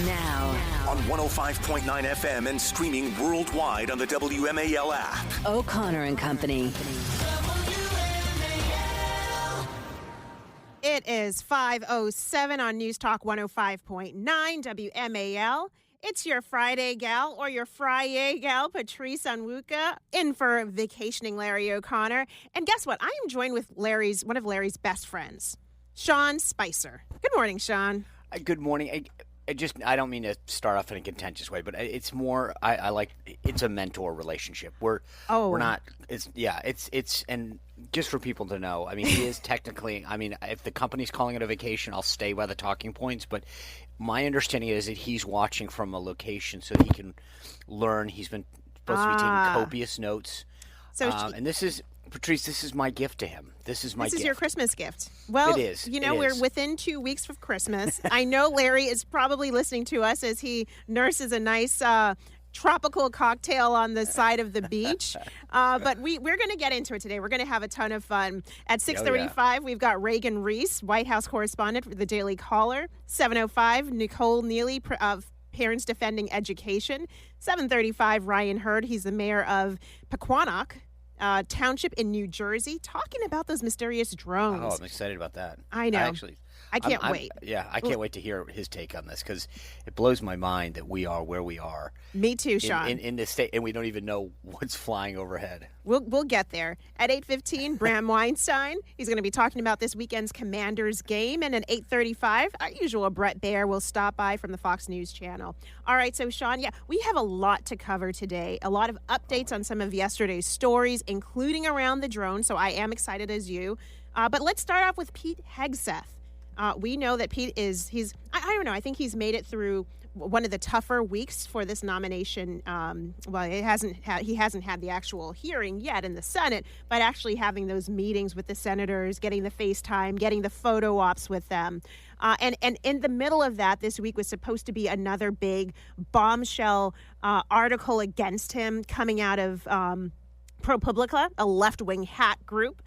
Now. On 105.9 FM and streaming worldwide on the WMAL app. O'Connor and Company. It is 5:07 on News Talk 105.9 WMAL. It's your Friday gal or your Friday gal, Patrice Onwuka, in for vacationing Larry O'Connor. And guess what? I am joined with one of Larry's best friends, Sean Spicer. Good morning, Sean. Good morning. I don't mean to start off in a contentious way, but it's more, it's a mentor relationship. We're not, and just for people to know, I mean, he is technically, if the company's calling it a vacation, I'll stay by the talking points, but my understanding is that he's watching from a location so that he can learn. He's been supposed to be taking copious notes. And this is, Patrice, this is my gift to him. This is your Christmas gift. Well, it is. We're within 2 weeks of Christmas. I know Larry is probably listening to us as he nurses a nice tropical cocktail on the side of the beach. But we're going to get into it today. We're going to have a ton of fun. At 6:35, we've got Reagan Reese, White House correspondent for the Daily Caller. 7:05, Nicole Neely of Parents Defending Education. 7:35, Ryan Hurd. He's the mayor of Pequannock Township in New Jersey, talking about those mysterious drones. Oh, I'm excited about that. I know. I can't wait. I can't wait to hear his take on this because it blows my mind that we are where we are. Me too, Sean. In this state, and we don't even know what's flying overhead. We'll get there. At 8:15, Bram Weinstein. He's going to be talking about this weekend's Commanders game. And at 8:35, our usual Brett Baer will stop by from the Fox News Channel. All right, so Sean, we have a lot to cover today. A lot of updates on some of yesterday's stories, including around the drone. So I am excited as you. But let's start off with Pete Hegseth. We know that Pete I don't know, I think he's made it through one of the tougher weeks for this nomination. He hasn't had the actual hearing yet in the Senate, but actually having those meetings with the senators, getting the FaceTime, getting the photo ops with them. And in the middle of that, this week was supposed to be another big bombshell article against him coming out of ProPublica, a left-wing hack group.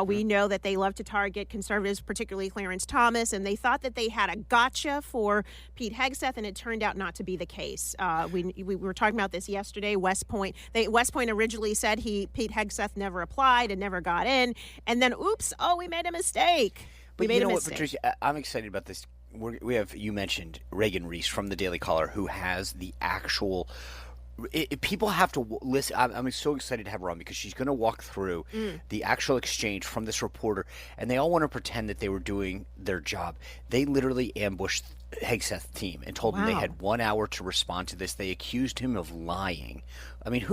We know that they love to target conservatives, particularly Clarence Thomas, and they thought that they had a gotcha for Pete Hegseth, and it turned out not to be the case. We were talking about this yesterday. West Point originally said Pete Hegseth never applied and never got in, and then we made a mistake. But you know what, Patricia, I'm excited about this. You mentioned Reagan Reese from the Daily Caller, who has the actual. People have to listen. I'm so excited to have her on because she's going to walk through the actual exchange from this reporter, and they all want to pretend that they were doing their job. They literally ambushed Hegseth's team and told them they had 1 hour to respond to this. They accused him of lying. I mean,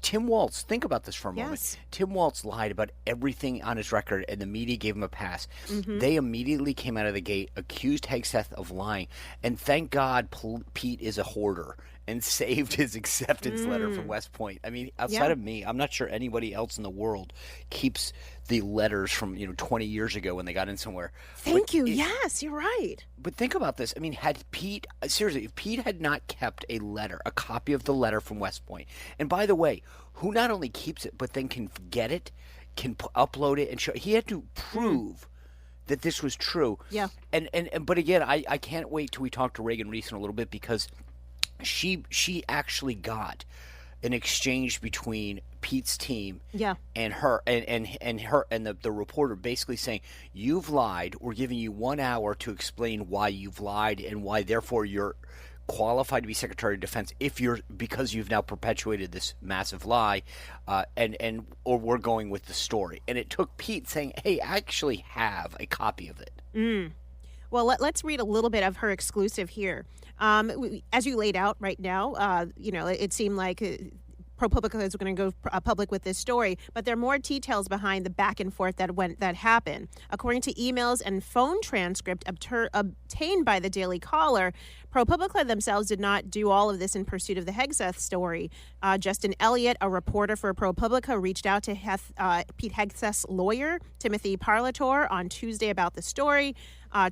Tim Walz, think about this for a moment. Tim Walz lied about everything on his record, and the media gave him a pass. They immediately came out of the gate, accused Hegseth of lying, and thank God Pete is a hoarder and saved his acceptance letter from West Point. I mean, outside of me, I'm not sure anybody else in the world keeps the letters from 20 years ago when they got in somewhere. Thank you. Yes, you're right. But think about this. I mean, if Pete had not kept a copy of the letter from West Point, and by the way, who not only keeps it, but then can get it, can upload it and show, he had to prove that this was true. Yeah. But again, I can't wait till we talk to Reagan Reese in a little bit because she actually got an exchange between Pete's team and her and the reporter basically saying, you've lied. We're giving you 1 hour to explain why you've lied and why therefore you're qualified to be Secretary of Defense because you've now perpetuated this massive lie, or we're going with the story. And it took Pete saying, hey, I actually have a copy of it. Well, let's read a little bit of her exclusive here. As you laid out right now, it seemed like ProPublica is going to go public with this story, but there are more details behind the back and forth that happened. According to emails and phone transcript obtained by the Daily Caller, ProPublica themselves did not do all of this in pursuit of the Hegseth story. Justin Elliott, a reporter for ProPublica, reached out to Pete Hegseth's lawyer, Timothy Parlator, on Tuesday about the story.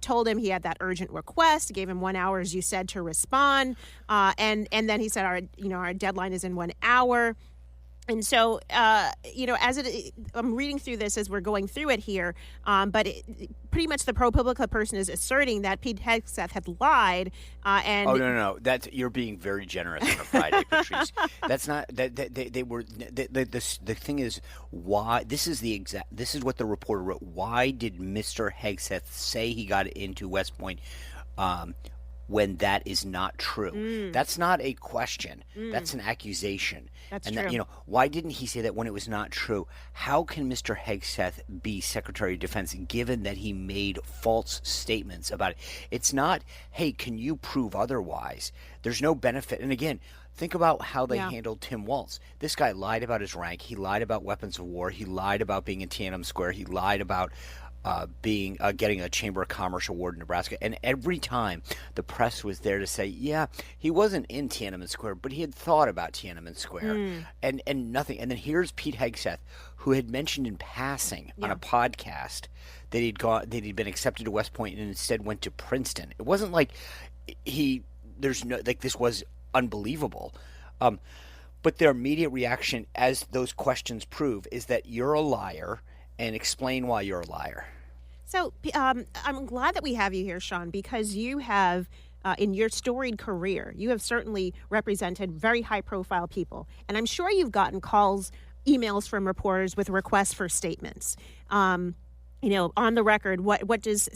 Told him he had that urgent request, gave him 1 hour, as you said, to respond. And then he said, our deadline is in 1 hour. And so, as I'm reading through this as we're going through it here, but pretty much the ProPublica person is asserting that Pete Hegseth had lied. And oh no, that's you're being very generous on a Friday, Patrice. That's not that they were. The thing is, why this is what the reporter wrote. Why did Mr. Hegseth say he got into West Point? When that is not true. That's not a question. That's an accusation. That's and true. That, why didn't he say that when it was not true? How can Mr. Hegseth be Secretary of Defense given that he made false statements about it? It's not, hey, can you prove otherwise? There's no benefit. And again, think about how they handled Tim Walz. This guy lied about his rank. He lied about weapons of war. He lied about being in Tiananmen Square. He lied about getting a Chamber of Commerce award in Nebraska. And every time the press was there to say, yeah, he wasn't in Tiananmen Square, but he had thought about Tiananmen Square and nothing. And then here's Pete Hegseth, who had mentioned in passing on a podcast that he'd been accepted to West Point and instead went to Princeton. It wasn't like this was unbelievable. But their immediate reaction, as those questions prove, is that you're a liar and explain why you're a liar. So I'm glad that we have you here, Sean, because you have, in your storied career, you have certainly represented very high-profile people. And I'm sure you've gotten calls, emails from reporters with requests for statements. On the record, what does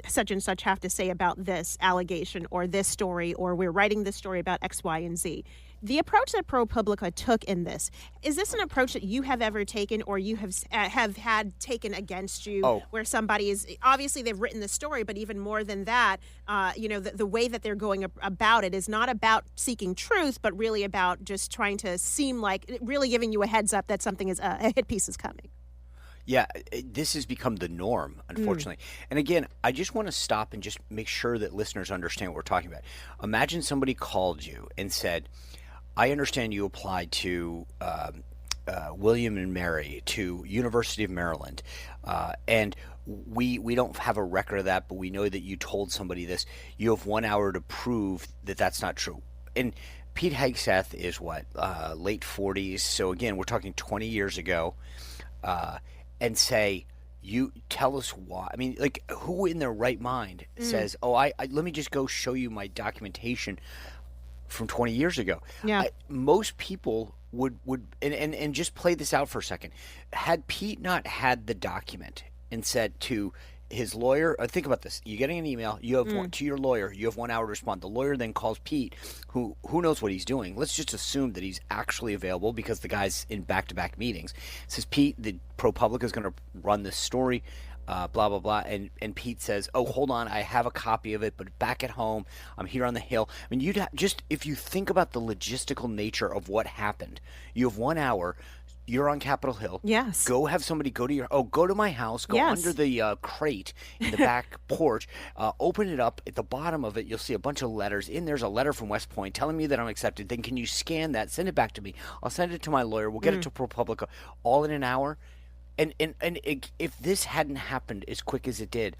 such and such have to say about this allegation or this story, or we're writing this story about X, Y, and Z. The approach that ProPublica took in this, is this an approach that you have ever taken or you have had taken against you where somebody is, obviously they've written the story, but even more than that, the way that they're going about it is not about seeking truth, but really about just trying to seem like, really giving you a heads up that something is, a hit piece is coming. Yeah, this has become the norm, unfortunately. And again, I just want to stop and just make sure that listeners understand what we're talking about. Imagine somebody called you and said, I understand you applied to William and Mary, to University of Maryland, and we don't have a record of that, but we know that you told somebody this. You have 1 hour to prove that that's not true. And Pete Hegseth is what, late 40s? So again, we're talking 20 years ago. And say, you tell us why. I mean, like, who in their right mind says, I let me just go show you my documentation from 20 years ago. Yeah. Most people would and just play this out for a second. Had Pete not had the document and said to his lawyer, think about this. You're getting an email. You have to your lawyer. You have 1 hour to respond. The lawyer then calls Pete, who knows what he's doing. Let's just assume that he's actually available because the guy's in back-to-back meetings. Says, Pete, the ProPublica is going to run this story, blah, blah, blah. And Pete says, oh, hold on. I have a copy of it, but back at home, I'm here on the Hill. I mean, if you think about the logistical nature of what happened, you have 1 hour. You're on Capitol Hill. Yes. Go have somebody go to my house. Go under the crate in the back porch. Open it up. At the bottom of it, you'll see a bunch of letters. There's a letter from West Point telling me that I'm accepted. Then can you scan that? Send it back to me. I'll send it to my lawyer. We'll get it to ProPublica all in an hour. And if this hadn't happened as quick as it did,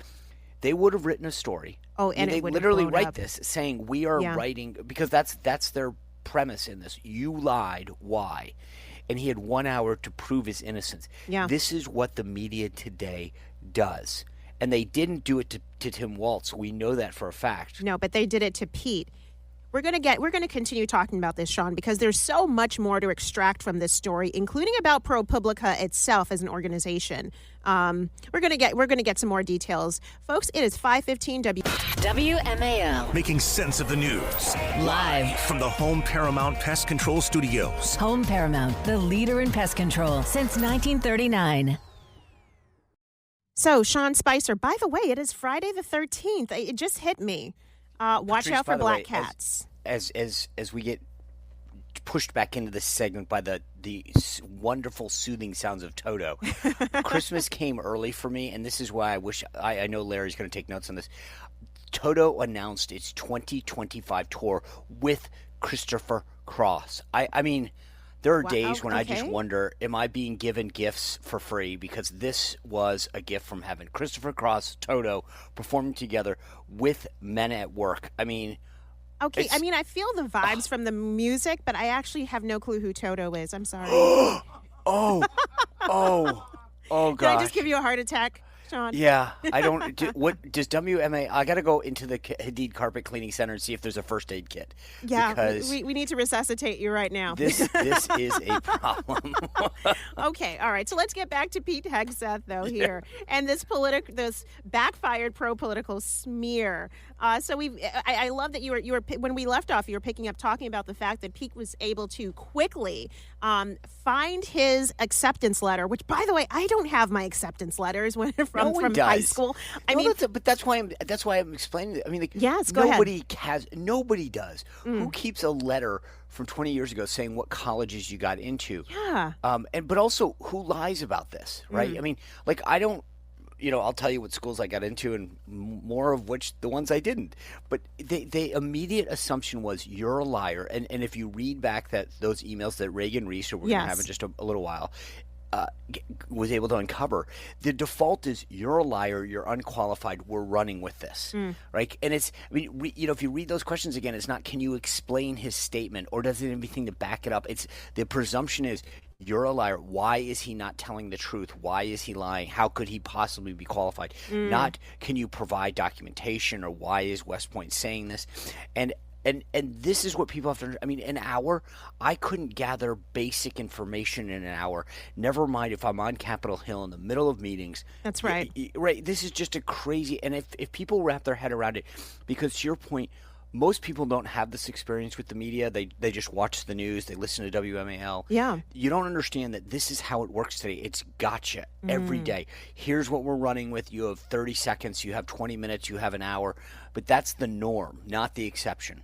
they would have written a story. Oh, and they it would literally have write up. this saying we are writing because that's their premise in this. You lied. Why? And he had 1 hour to prove his innocence. Yeah. This is what the media today does. And they didn't do it to Tim Walz. We know that for a fact. No, but they did it to Pete. We're going to continue talking about this, Sean, because there's so much more to extract from this story, including about ProPublica itself as an organization. We're going to get some more details. Folks, it is 5:15 WMAL. Making sense of the news. Live. From the Home Paramount Pest Control Studios. Home Paramount, the leader in pest control since 1939. So, Sean Spicer, by the way, it is Friday the 13th. It just hit me. Watch Patrice, out for by the black way, cats. As we get pushed back into this segment by the wonderful soothing sounds of Toto, Christmas came early for me, and this is why I know Larry's going to take notes on this. Toto announced its 2025 tour with Christopher Cross. I mean, there are days when I just wonder, am I being given gifts for free? Because this was a gift from heaven. Christopher Cross, Toto performing together with Men at Work. I mean, Okay, I mean, I feel the vibes from the music, but I actually have no clue who Toto is. I'm sorry. Oh, gosh. Did I just give you a heart attack, Sean? Yeah, I don't. What does WMA? I got to go into the Hadid Carpet Cleaning Center and see if there's a first aid kit. Yeah, because we need to resuscitate you right now. This is a problem. Okay, all right. So let's get back to Pete Hegseth, though, here, and this backfired pro-political smear. So I love that you were when we left off, you were picking up talking about the fact that Pete was able to quickly find his acceptance letter. Which, by the way, I don't have my acceptance letters from high school. I mean, but that's why I'm explaining it. I mean, yes, go ahead. Nobody does. Who keeps a letter from 20 years ago saying what colleges you got into? Yeah. But also who lies about this, right? I mean, like I don't. I'll tell you what schools I got into, and more of which the ones I didn't. But the immediate assumption was you're a liar. And if you read back those emails that Reagan Reese, who we're going to have in just a little while, was able to uncover, the default is you're a liar, you're unqualified, we're running with this, right? And it's, if you read those questions again, it's not can you explain his statement or does it have anything to back it up? It's the presumption is you're a liar. Why is he not telling the truth? Why is he lying? How could he possibly be qualified? Not can you provide documentation or why is West Point saying this? And this is what people have to – I mean, an hour, I couldn't gather basic information in an hour. Never mind if I'm on Capitol Hill in the middle of meetings. That's right. Right. This is just a crazy – and if people wrap their head around it, because to your point, most people don't have this experience with the media. They just watch the news. They listen to WMAL. Yeah. You don't understand that this is how it works today. It's gotcha every day. Here's what we're running with. You have 30 seconds. You have 20 minutes. You have an hour. But that's the norm, not the exception.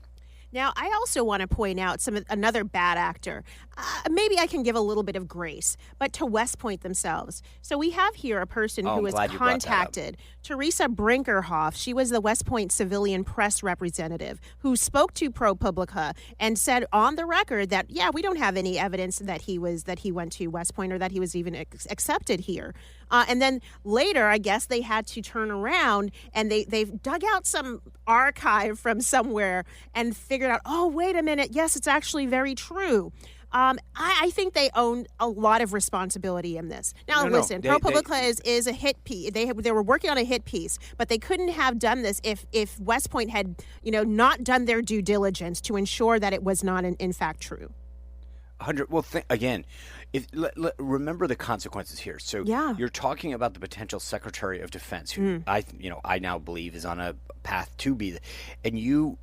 Now, I also want to point out another bad actor. Maybe I can give a little bit of grace, but to West Point themselves. So we have here a person who was contacted, Teresa Brinkerhoff. She was the West Point civilian press representative who spoke to ProPublica and said on the record that, yeah, we don't have any evidence that he went to West Point or that he was even accepted here. And then later, I guess they had to turn around and they've dug out some archive from somewhere and figured out, oh, wait a minute. Yes, it's actually very true. I think they own a lot of responsibility in this. Now, listen, ProPublica is a hit piece. They were working on a hit piece, but they couldn't have done this if West Point had, not done their due diligence to ensure that it was not in fact true. 100. Well, again, remember the consequences here. So you're talking about the potential Secretary of Defense, who I now believe is on a path to be, and you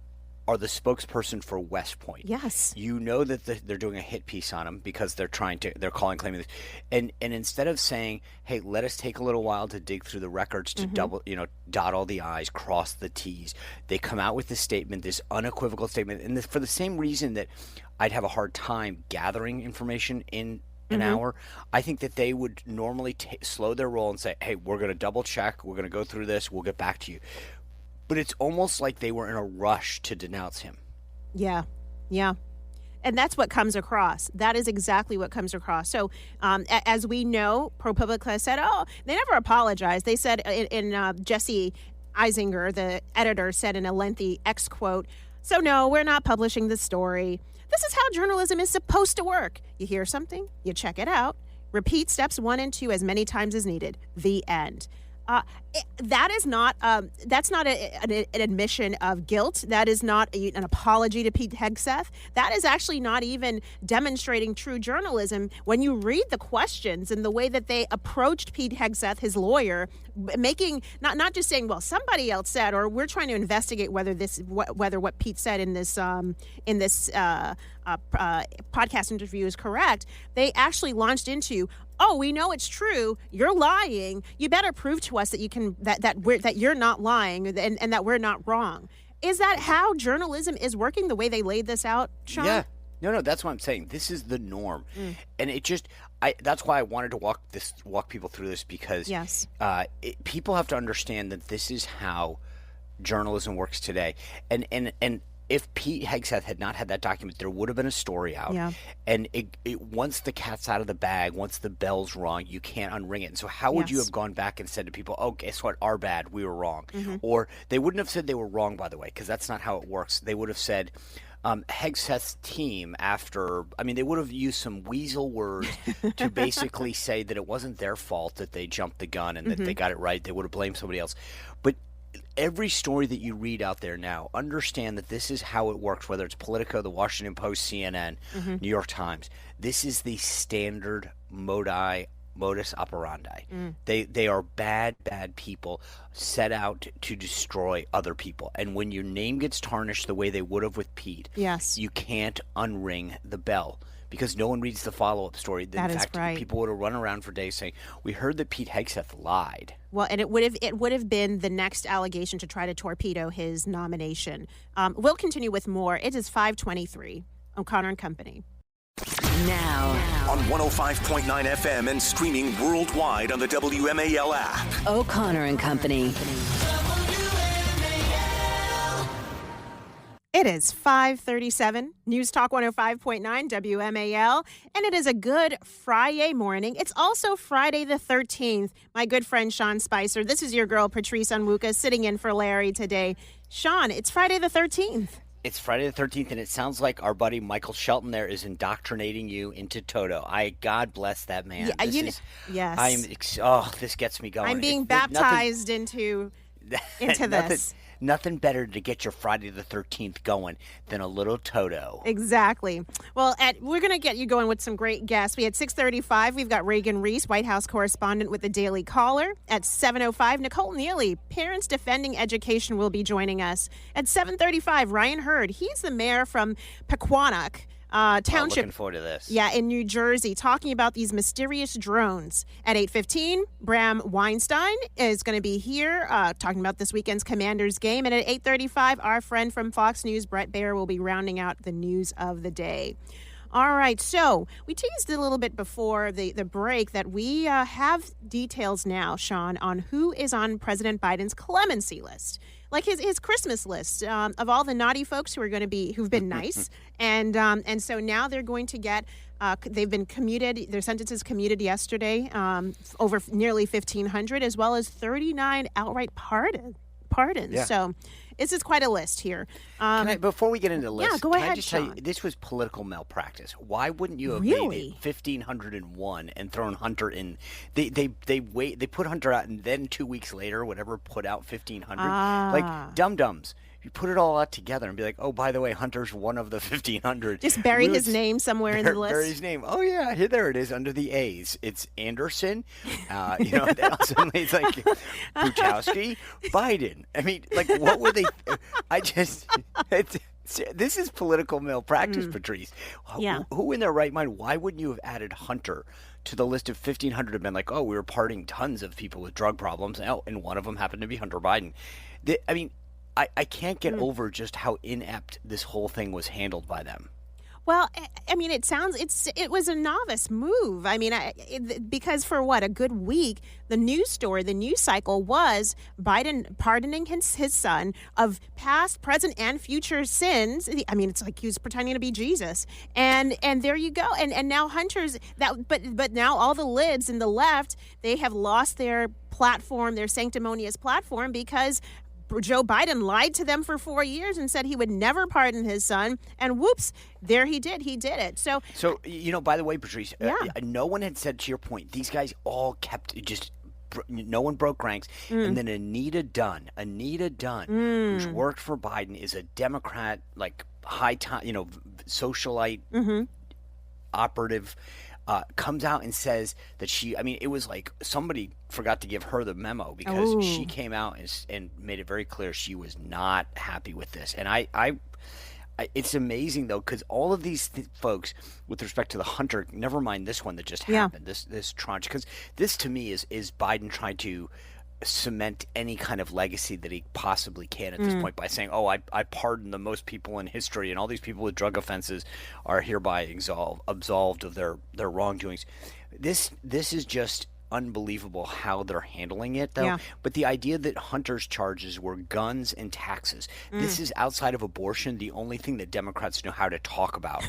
are the spokesperson for West Point. Yes. You know that they're doing a hit piece on him because they're claiming this. And instead of saying, hey, let us take a little while to dig through the records to dot all the I's, cross the T's, they come out with this statement, this unequivocal statement. And for the same reason that I'd have a hard time gathering information in an hour, I think that they would normally slow their roll and say, hey, we're going to double check. We're going to go through this. We'll get back to you. But it's almost like they were in a rush to denounce him. Yeah. And that's what comes across. That is exactly what comes across. So as we know, ProPublica said, they never apologized. They said in Jesse Eisinger, the editor, said in a lengthy X quote, so no, we're not publishing the story. This is how journalism is supposed to work. You hear something, you check it out, repeat steps 1 and 2 as many times as needed. The end. That is not that's not an admission of guilt. That is not an apology to Pete Hegseth. That is actually not even demonstrating true journalism. When you read the questions and the way that they approached Pete Hegseth, his lawyer, making not just saying, well, somebody else said, or we're trying to investigate whether what Pete said in this podcast interview is correct. They actually launched into, oh, we know it's true. You're lying. You better prove to us that you can that you're not lying and that we're not wrong. Is that how journalism is working? The way they laid this out, Sean? Yeah. No, that's what I'm saying. This is the norm, and it just that's why I wanted to walk people through this because people have to understand that this is how journalism works today, and if Pete Hegseth had not had that document, there would have been a story out. Yeah. And once the cat's out of the bag, once the bell's rung, you can't unring it. And so how would you have gone back and said to people, oh, guess what? Our bad. We were wrong. Or they wouldn't have said they were wrong, by the way, because that's not how it works. They would have said, Hegseth's team they would have used some weasel words to basically say that it wasn't their fault that they jumped the gun and that they got it right. They would have blamed somebody else. But every story that you read out there now, understand that this is how it works, whether it's Politico, the Washington Post, CNN, New York Times. This is the standard modus operandi. They are bad people set out to destroy other people. And when your name gets tarnished the way they would have with Pete, you can't unring the bell. Because no one reads the follow-up story. In fact, people would have run around for days saying, "We heard that Pete Hegseth lied." Well, and it would have been the next allegation to try to torpedo his nomination. We'll continue with more. It is 5:23. O'Connor and Company. Now On 105.9 FM and streaming worldwide on the WMAL app. O'Connor and Company. It is 5:37, News Talk 105.9 WMAL, and it is a good Friday morning. It's also Friday the 13th. My good friend Sean Spicer, this is your girl Patrice Onwuka sitting in for Larry today. Sean, it's Friday the 13th. It's Friday the 13th, and it sounds like our buddy Michael Shelton there is indoctrinating you into Toto. God bless that man. Yes. This gets me going. I'm being baptized into this. Nothing better to get your Friday the 13th going than a little Toto. Exactly. Well, we're going to get you going with some great guests. We had 6:35. We've got Reagan Reese, White House correspondent with the Daily Caller. At 7:05, Nicole Neely, Parents Defending Education, will be joining us. At 7:35, Ryan Hurd. He's the mayor from Pequannock Township. Looking forward to this. Yeah, in New Jersey, talking about these mysterious drones. At 8:15, Bram Weinstein is going to be here talking about this weekend's Commanders game. And at 8:35, our friend from Fox News, Brett Baer, will be rounding out the news of the day. All right, so we teased a little bit before the break that we have details now, Sean, on who is on President Biden's clemency list. Like his Christmas list of all the naughty folks who've been nice, and so now they're going to get they've been commuted. Their sentences commuted yesterday, over nearly 1,500, as well as 39 outright pardons. Yeah. So this is quite a list here. Before we get into the list, go ahead, I just tell Sean. you, this was political malpractice. Why wouldn't you have Really? made it 1,501 and thrown Hunter in? They put Hunter out, and then 2 weeks later, whatever, put out 1,500. Like dum-dums. You put it all out together and be like, oh, by the way, Hunter's one of the 1,500. Just bury his name somewhere in the list. Bury his name. Oh, yeah, there it is under the A's. It's Anderson. Suddenly it's like Butchowski, Biden. I mean, like, what were they? This is political malpractice, Patrice. Yeah. Who in their right mind, why wouldn't you have added Hunter to the list of 1,500 and been like, oh, we were pardoning tons of people with drug problems, and one of them happened to be Hunter Biden? I can't get over just how inept this whole thing was handled by them. Well, I mean, it was a novice move. I mean, because for a good week, the news cycle was Biden pardoning his son of past, present, and future sins. I mean, it's like he was pretending to be Jesus, and there you go. And now Hunter's but now all the libs in the left, they have lost their platform, their sanctimonious platform, because Joe Biden lied to them for 4 years and said he would never pardon his son. And whoops, there he did. He did it. So by the way, Patrice, no one had said, to your point, these guys all kept no one broke ranks. And then Anita Dunn, who's worked for Biden, is a Democrat, like socialite, operative, comes out and says that it was like somebody forgot to give her the memo, because she came out and made it very clear she was not happy with this. And it's amazing, though, because all of these folks, with respect to the Hunter, never mind this one that just happened, this tranche, because this to me is Biden trying to cement any kind of legacy that he possibly can at this point by saying, oh, I pardon the most people in history, and all these people with drug offenses are hereby absolved of their wrongdoings. This is just unbelievable how they're handling it, though. Yeah. But the idea that Hunter's charges were guns and taxes, this is outside of abortion, the only thing that Democrats know how to talk about.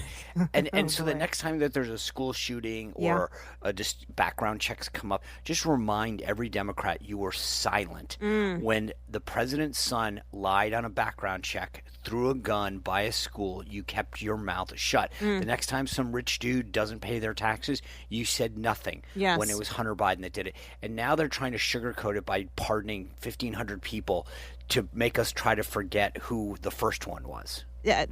And so the next time that there's a school shooting or just background checks come up, just remind every Democrat you were silent when the president's son lied on a background check, threw a gun by a school. You kept your mouth shut. The next time some rich dude doesn't pay their taxes, you said nothing. Yes. When it was Hunter Biden that did it. And now they're trying to sugarcoat it by pardoning 1,500 people to make us try to forget who the first one was. Yeah,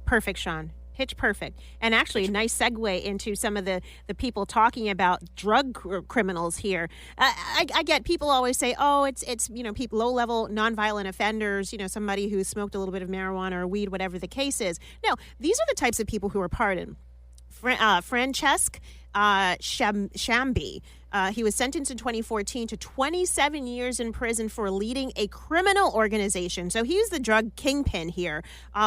perfect, Sean. Pitch perfect. And actually, a nice segue into some of the people talking about drug criminals here. I get people always say, oh, it's people, low-level, nonviolent offenders, somebody who smoked a little bit of marijuana or weed, whatever the case is. No, these are the types of people who are pardoned. Francesc Shambi. He was sentenced in 2014 to 27 years in prison for leading a criminal organization. So he's the drug kingpin here,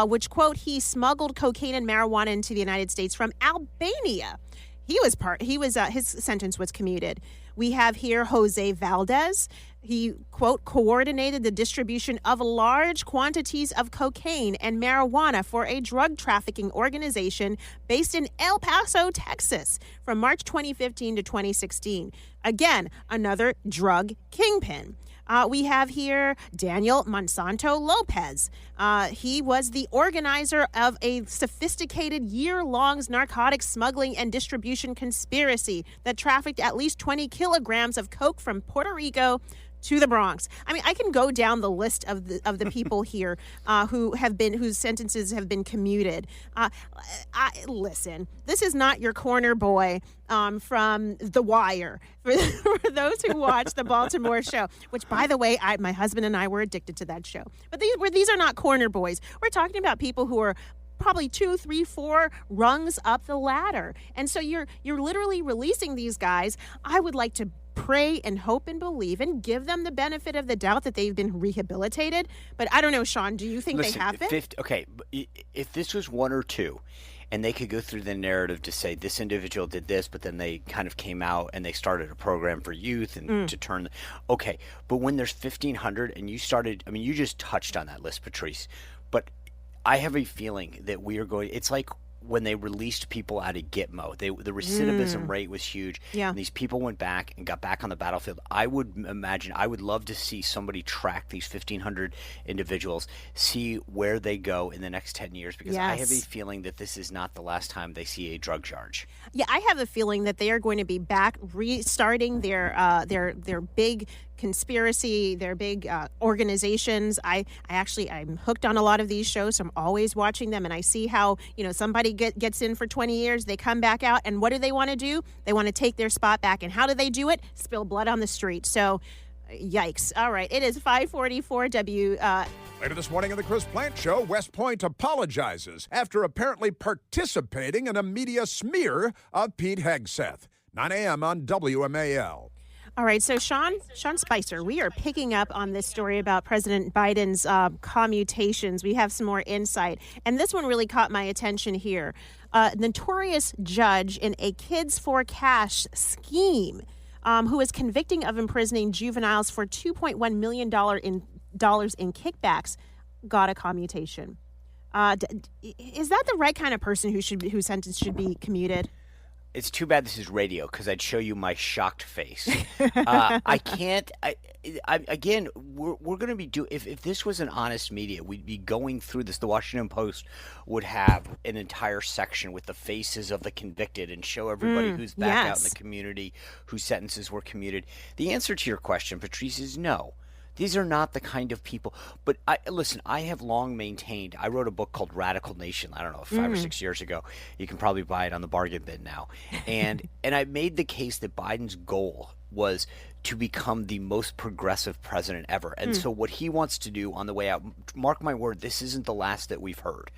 which, quote, he smuggled cocaine and marijuana into the United States from Albania. His sentence was commuted. We have here Jose Valdez. He, quote, coordinated the distribution of large quantities of cocaine and marijuana for a drug trafficking organization based in El Paso, Texas, from March 2015 to 2016. Again, another drug kingpin. We have here Daniel Monsanto Lopez. He was the organizer of a sophisticated year-long narcotics smuggling and distribution conspiracy that trafficked at least 20 kilograms of coke from Puerto Rico to the Bronx. I mean, I can go down the list of the people here whose sentences have been commuted. Listen, this is not your corner boy from The Wire. For those who watch the Baltimore show, which, by the way, my husband and I were addicted to that show. But these are not corner boys. We're talking about people who are probably 2, 3, 4 rungs up the ladder. And so you're literally releasing these guys. I would like to pray and hope and believe and give them the benefit of the doubt that they've been rehabilitated. But I don't know, Sean, do you think they have been? Okay, if this was 1 or 2, and they could go through the narrative to say this individual did this, but then they kind of came out and they started a program for youth and to turn. Okay, but when there's 1,500 and you started, I mean, you just touched on that list, Patrice, but I have a feeling that we are going, it's like when they released people out of Gitmo, the recidivism rate was huge. Yeah. And these people went back and got back on the battlefield. I would love to see somebody track these 1,500 individuals, see where they go in the next 10 years, because I have a feeling that this is not the last time they see a drug charge. Yeah, I have a feeling that they are going to be back restarting their big conspiracy, their big organizations. I'm hooked on a lot of these shows, so I'm always watching them, and I see how, somebody gets in for 20 years, they come back out, and what do they want to do? They want to take their spot back. And how do they do it? Spill blood on the street. So, yikes. All right, it is 5:44 Later this morning on the Chris Plant Show, West Point apologizes after apparently participating in a media smear of Pete Hegseth. 9 a.m. on WMAL. All right, so Sean Spicer, we are picking up on this story about President Biden's commutations. We have some more insight, and this one really caught my attention here. Notorious judge in a Kids for Cash scheme who is convicting of imprisoning juveniles for $2.1 million in kickbacks got a commutation. Is that the right kind of person whose sentence should be commuted? It's too bad this is radio, because I'd show you my shocked face. I can't. Again, we're going to be if this was an honest media, we'd be going through this. The Washington Post would have an entire section with the faces of the convicted and show everybody who's back out in the community, whose sentences were commuted. The answer to your question, Patrice, is no. These are not the kind of people. But listen, I have long maintained, I wrote a book called Radical Nation, I don't know, 5 or 6 years ago. You can probably buy it on the bargain bin now. And I made the case that Biden's goal was to become the most progressive president ever. And so what he wants to do on the way out, mark my word, this isn't the last that we've heard.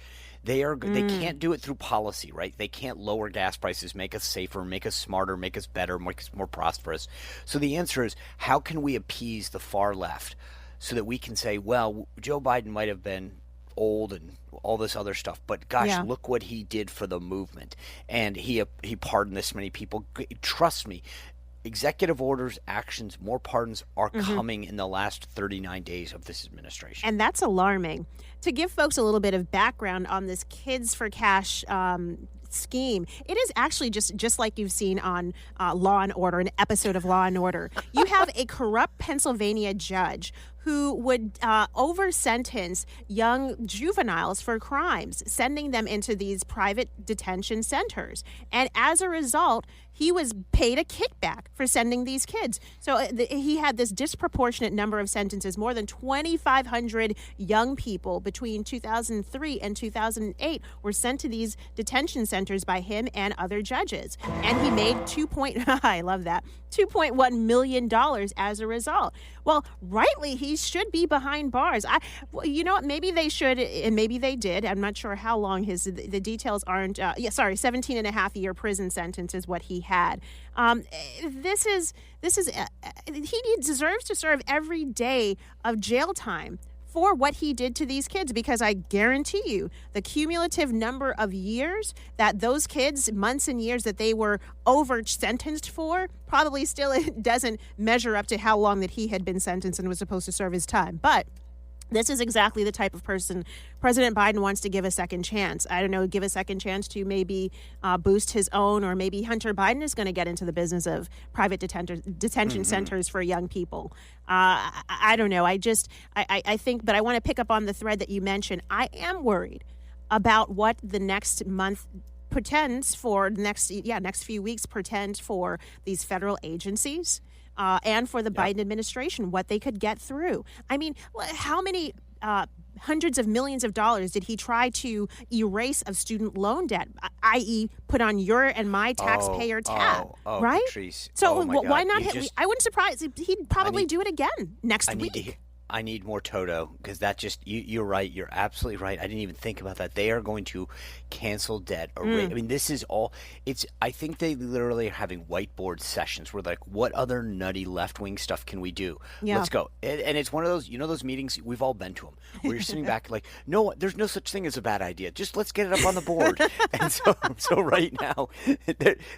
They can't do it through policy, right? They can't lower gas prices, make us safer, make us smarter, make us better, make us more prosperous. So the answer is, how can we appease the far left so that we can say, well, Joe Biden might have been old and all this other stuff, but gosh, look what he did for the movement. And he pardoned this many people. Trust me. executive orders, actions, more pardons are coming in the last 39 days of this administration. And that's alarming. To give folks a little bit of background on this Kids for Cash scheme, it is actually just like you've seen on Law and Order, an episode of Law and Order. You have a corrupt Pennsylvania judge who would over-sentence young juveniles for crimes, sending them into these private detention centers. And as a result, he was paid a kickback for sending these kids. So he had this disproportionate number of sentences. More than 2,500 young people between 2003 and 2008 were sent to these detention centers by him and other judges. And he made I love that, $2.1 million as a result. Well, rightly, he should be behind bars. You know what? Maybe they should, and maybe they did. I'm not sure how long the details aren't. 17 and a half year prison sentence is what he had. He deserves to serve every day of jail time for what he did to these kids, because I guarantee you the cumulative number of years that those kids, months and years that they were over sentenced for, probably still doesn't measure up to how long that he had been sentenced and was supposed to serve his time. But this is exactly the type of person President Biden wants to give a second chance. I don't know, give a second chance to maybe boost his own, or maybe Hunter Biden is going to get into the business of private detention centers for young people. I don't know. I think, but I want to pick up on the thread that you mentioned. I am worried about what the next month pretends for, next few weeks pretend for these federal agencies. And for the Biden administration, what they could get through. I mean, how many hundreds of millions of dollars did he try to erase of student loan debt, i.e. put on your and my taxpayer tab, right? Patrice. So why God. not? I wouldn't surprise. He'd probably do it again next week. I need more Toto, because that just you're right. You're absolutely right. I didn't even think about that. They are going to cancel debt. I mean, this is all. I think they literally are having whiteboard sessions where like, what other nutty left wing stuff can we do? Yeah. Let's go. And it's one of those, those meetings, we've all been to them, where you're sitting back like, no, there's no such thing as a bad idea. Just let's get it up on the board. And so right now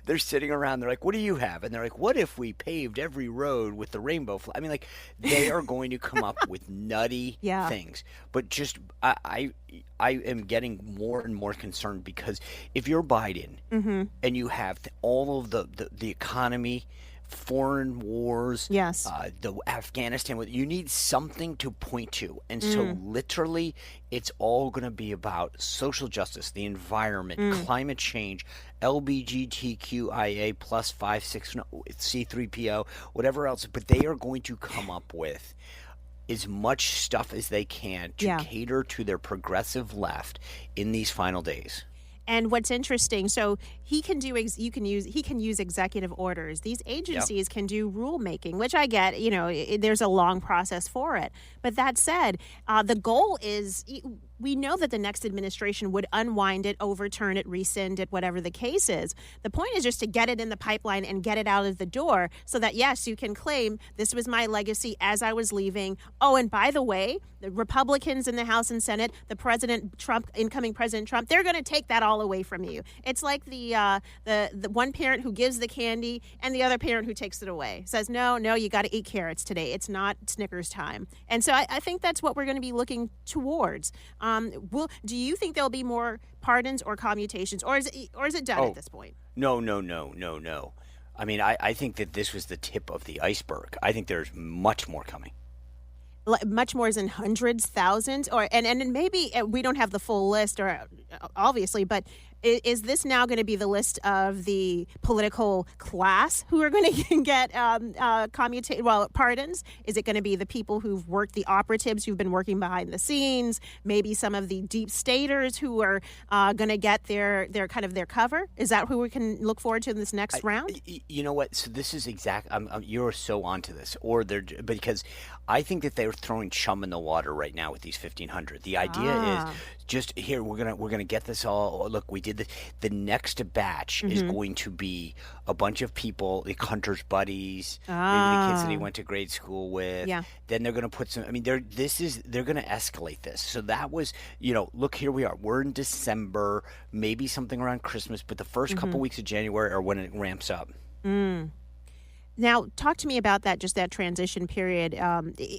they're sitting around. They're like, what do you have? And they're like, what if we paved every road with the rainbow flag? I mean, like, they are going to come up with nutty things. But just I am getting more and more concerned, because if you're Biden and you have all of the economy, foreign wars, the Afghanistan, you need something to point to. And so literally it's all going to be about social justice, the environment, climate change, LGBTQIA plus 5, 6, C3PO, whatever else. But they are going to come up with as much stuff as they can to cater to their progressive left in these final days. And what's interesting, so he can use executive orders. These agencies can do rulemaking, which I get, there's a long process for it. But that said, the goal is, we know that the next administration would unwind it, overturn it, rescind it, whatever the case is. The point is just to get it in the pipeline and get it out of the door so that, yes, you can claim this was my legacy as I was leaving. Oh, and by the way, the Republicans in the House and Senate, incoming President Trump, they're going to take that all away from you. It's like the one parent who gives the candy and the other parent who takes it away. Says, no, you got to eat carrots today. It's not Snickers time. And so I think that's what we're going to be looking towards. Do you think there'll be more pardons or commutations, or is it done at this point? No. I mean, I think that this was the tip of the iceberg. I think there's much more coming. Much more as in hundreds, thousands, and maybe we don't have the full list, or obviously, but is this now going to be the list of the political class who are going to get pardons? Is it going to be the people who've worked, the operatives who've been working behind the scenes? Maybe some of the deep staters who are going to get their cover? Is that who we can look forward to in this next round? You know what? So this is you're so onto this, because I think that they're throwing chum in the water right now with these 1,500. The idea is just here we're gonna get this all. Look, we did this. The next batch is going to be a bunch of people, like Hunter's buddies, maybe the kids that he went to grade school with. Yeah. Then they're gonna put some. I mean, they're gonna escalate this. So that was, look, here we are. We're in December, maybe something around Christmas, but the first couple weeks of January are when it ramps up. Now, talk to me about that, just that transition period.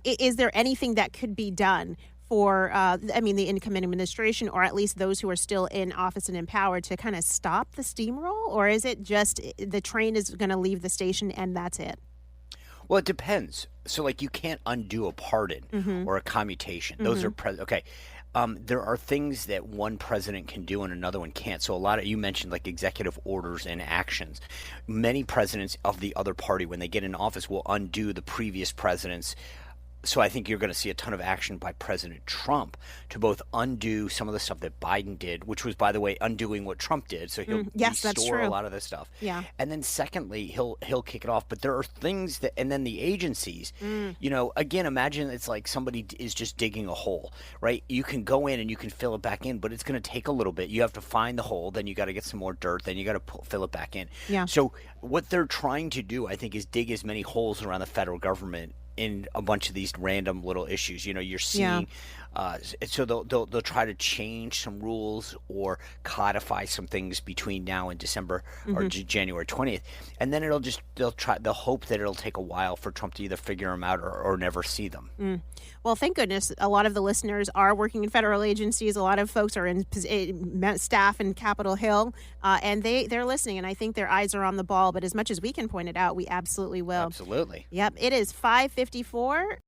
Is there anything that could be done for, the incoming administration, or at least those who are still in office and in power, to kind of stop the steamroll? Or is it just the train is going to leave the station and that's it? Well, it depends. So, like, you can't undo a pardon or a commutation. Those are okay. There are things that one president can do and another one can't. So you mentioned like executive orders and actions. Many presidents of the other party, when they get in office, will undo the previous president's. So I think you're going to see a ton of action by President Trump to both undo some of the stuff that Biden did, which was, by the way, undoing what Trump did. So he'll restore a lot of this stuff. Yeah. And then secondly, he'll kick it off. But there are things that, and then the agencies, again, imagine it's like somebody is just digging a hole, right? You can go in and you can fill it back in, but it's going to take a little bit. You have to find the hole, then you got to get some more dirt, then you got to fill it back in. Yeah. So what they're trying to do, I think, is dig as many holes around the federal government in a bunch of these random little issues. You're seeing, so they'll try to change some rules or codify some things between now and December or January 20th, and then they'll hope that it'll take a while for Trump to either figure them out or never see them. Well, thank goodness a lot of the listeners are working in federal agencies. A lot of folks are in staff in Capitol Hill, and they're listening, and I think their eyes are on the ball. But as much as we can point it out, we absolutely will. Absolutely. Yep. It is 5:54.